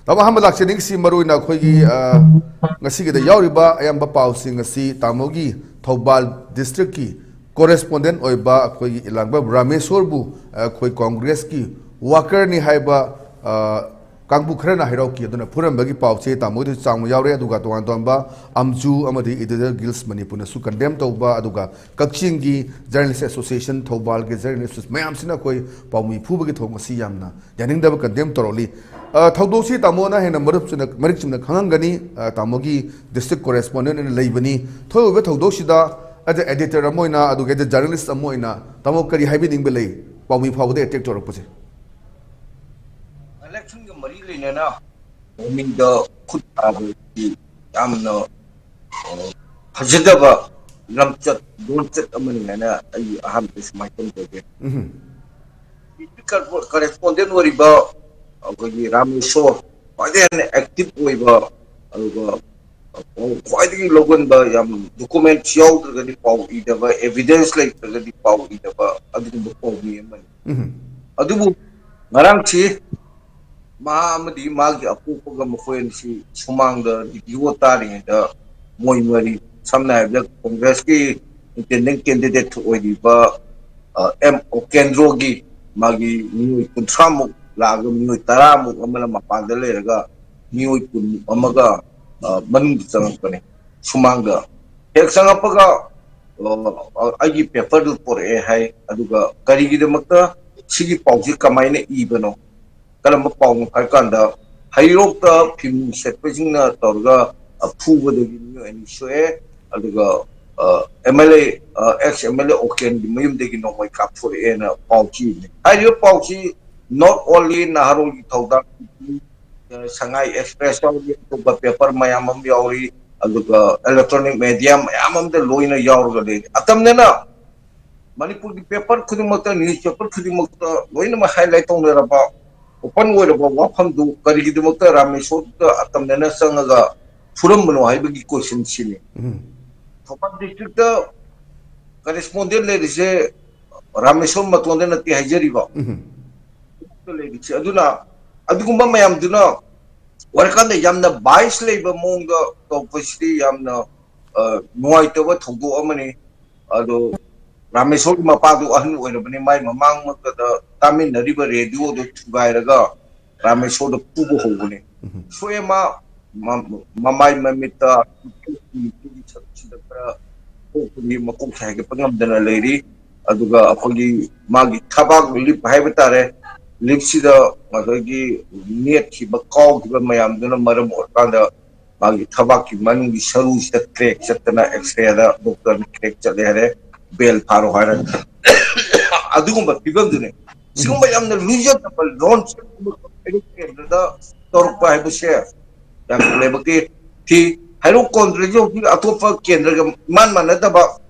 Tama Hamad Lakshning si Maruna Kogi Ngasiki the Yauriba, Ayamba Pausing si Tamogi, Taubal District ki, correspondent Oiba Kogi Ilangba, Ramesorbu, Koi Congress ki, Walker ni Haiba Kangbu Krena Hiroki, Dona Puram Bagi Pauche, Tamodu Sang Yaure, Aduga Tuantomba, Amju, Amadi, Editor Gils Manipuna, su condemn Toba, Aduga, Kakchingi, Journalist Association, Tobal, Journalists, Mayam Sinakoi, Paumi Pubaki Tomasi Yamna, Yaning Dava condemn thoroughly. Thougdosi Tamona and a Marichim Kangani, Tamogi, district correspondent in Labani, Toyo Thodoshida, as the editor Amoina, Aduga, the journalist Amoina, Tamokari Habiding Belay, Paumi Pau, they take to opposite. Election Marilina, I mean the Kutabu, Amno, Hajadaba, Lamchat, don't set a manana, I have this my content. Correspondent were about Rami Shaw, quite an active way about quite a Logan by document showed the power either evidence like the power either other before me. Adu Maranchi. Mahamadi Magi Apuga Mufensi, Sumang the Yuotari, the Moimari, some night Congresski, intending candidate to Odiba, M. Okendrogi, Magi, New Kuntramu, Lago, New Taramu, Amala Pandalega, New Amaga, Manu Company, Sumanga. Hexangapaga, I give paper for a high, Aduga, Karigi the Maka, Sigi Pausi Kamine Ibano. Kalam Pong Kakanda, Hayroka, Pim Sepizina, Torga, a Puva the Vinu and Shue, Aduga, MLA, ex MLA Oken, the Mim de Gino, my cap for the Ena Pauchi. Hayo Pauchi, not only Naharu Toda, Shanghai Express, to paper, Mayamam Yauri, Aduga, electronic medium, Amam the Loina Yauri. Atamnena, Manipur paper, Kudimota, newspaper, Kudimota, Loina highlight on about. Open word about what come to Karigimota Ramesho, Atamana Sangaga, Furumano, I beg question Chile. Topan district correspondent ladies say Ramesho Matondana Hajariva. Aduna, Aduguma Mayam do not. What can the Yamna buy slave among the obviously Yamna Noitova Togo Omani, although Ramesho Mapadu Anu, my Mamang, the Tamin, the river radio, the Tugairaga, Ramesho, the Pugo Hoguni. So, Mamai Mamita, hopefully, Makuk, than a lady, Aduga, Apoli, Magi, Tabak, Lip Habitate, Lipsida, Magagi, near Kibakau, Mayam, Duna Madam or Kanda, Magi, Tabaki, Manu, Sharus, the crack, Satana, X-ray, Doctor, crack, Chadere. Bell Parohara Adumba people do it. Somebody am the region of a launch the Torpa have share. That Labaki, T. I don't control Atopa Kendra Man Manataba.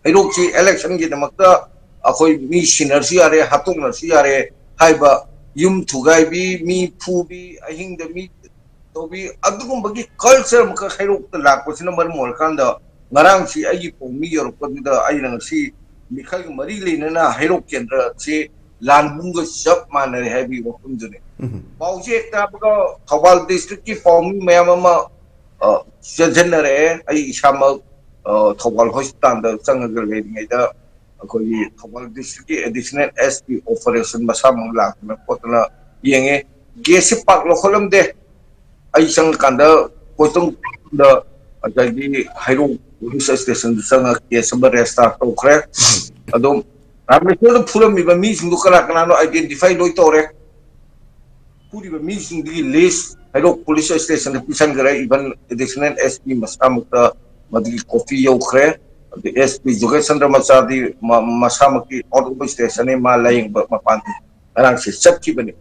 I don't see election in the Mata, Akoi me Sinerciare, Hatuna Ciare, Haiba, Yum Tugaibi, me Pubi, I think the meat Toby Adumbagi culture Makairo the Lak was number more Kanda. Marang si ay po mi or pagda ay nang si Mikhail Marili na hero kendra si Lanbunga shop man heavy wakum dune. Pauji ekta baga Thobal district ki form mayama generate ay shama Thobal hospital da sangagal wedding ida koi Thobal district ki additional SP operation masamang lak na potna yenge gesi pak lokolam de ay sang kanda potong da jadi hero police station sanga case resta to correct adom Ramesho the full me mi sindu kala kanano identify loi tore puri mi sindi list hero police station the pisan gara even additional SP masamukta madgi coffee yo kre the SP Jogesandra Masadi masamaki auto station e ma laying mapanti arang se sabki bani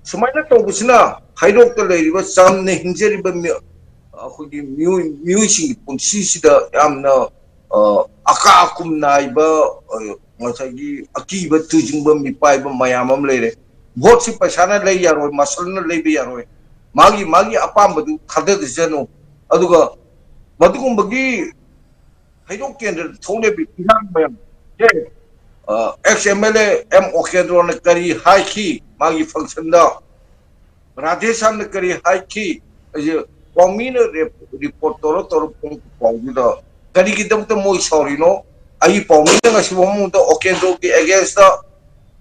sumaina to busina hero to le riba samne hinjeri ba Akudi music pun sisi da amna aka akum naiba masagi akiba tujing ba mipai ba mayamam lere vote si pasana lay yaro masalna lay bi yaro magi apam badu khade diseno aduga madugum bagi haidok kendra thone bi pihan bayam je XMLA M Okendro na kari haki magi function da Radheshyam ने करी high की ये कौमी ने report तोरो तोरो कौमी दा करी की दम तो मोई सॉरी नो आई कौमी ने ngasi वमु तो ओकेंडो की अगेंस्ट दा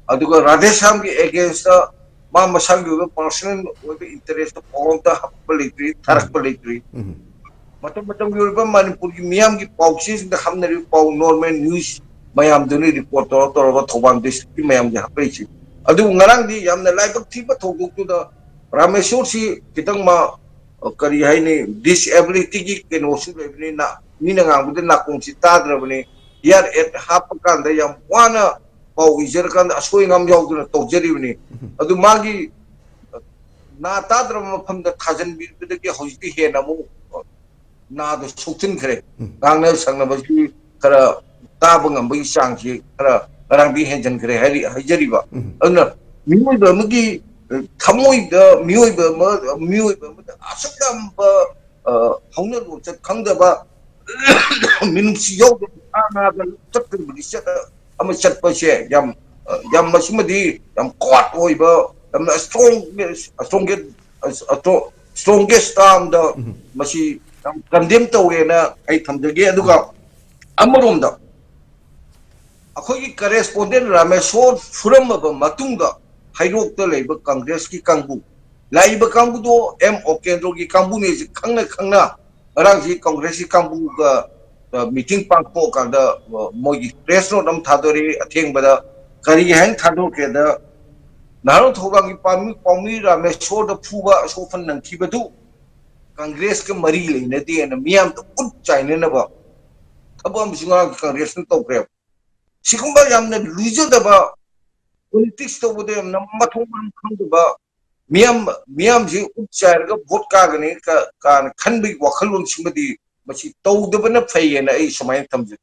अदुगा राधेश्याम की अगेंस्ट दा मा मसांग युग पर्सनल ओबे इंटरेस्ट कौन दा हपलिट्री थरक पलिट्री मतलब युग मणिपुर की मियाम की पॉलिसीज दा हमने रिपोर्ट नॉर्मल न्यूज़ मयाम दुनी रिपोर्ट तोरो तोरो थोबाम डिस्ट्रिक्ट की मयाम की हपलिची अदु ngarang di yamna laibak thiba thoguk tu da Ramesur si kitang ma kari hai ni disability ki kenosu lebni na ni na ngang bude na kung si tadra bani yar et hap kan da yam wana pau ijer kan asoi ngam yaw tu na tojeri bani adu magi na tadra ma pham da thajan bi de ki hoji he na mu na do suktin khre ngang na sang na ba ki kara ta bangam bi sang si kara rang bi hen jan khre hai hajeri ba anu mi ba mu ki थमोई मियोई असम हौना चट खंगदब मिनुसी यौद आनाग चटकबदि चटपसे याम याम मसिमदि याम क्वाट ओइबा याम स्ट्रॉंगेस्ट टाइम द मसी याम कंडेम तौरेना आई थमजगे अदुगा अमरोमदा अखोगी करेस्पोंडेंट रामेश्वर फुरमब मतुंगा हाइरोक लेब कांग्रेस की कांगबू लाइब कांगबू दो एम ओकेंद्रो की कांगबू ने खंगना खंगना अरांग जी कांग्रेस की कांगबू का मीटिंग पांगपो कांदा मोगी प्रेस नोट हम थादोरे अथेंग बदा करी हैंग थादो के द नारो थोबा की पामी रामेश्वर द फुबा सोफन नंखी बदु कांग्रेस के मरी लेने दे न मियाम तो उत चाइने न बा अब हम सिंगा कांग्रेस न तो प्रेम सिकुंबा यामने लुजो दबा politics to bude namma thong khang ba miam ji upchar ga vote ka gani ka kan bi wakhalun simadi machi tawdaba na phai na ai samay tamje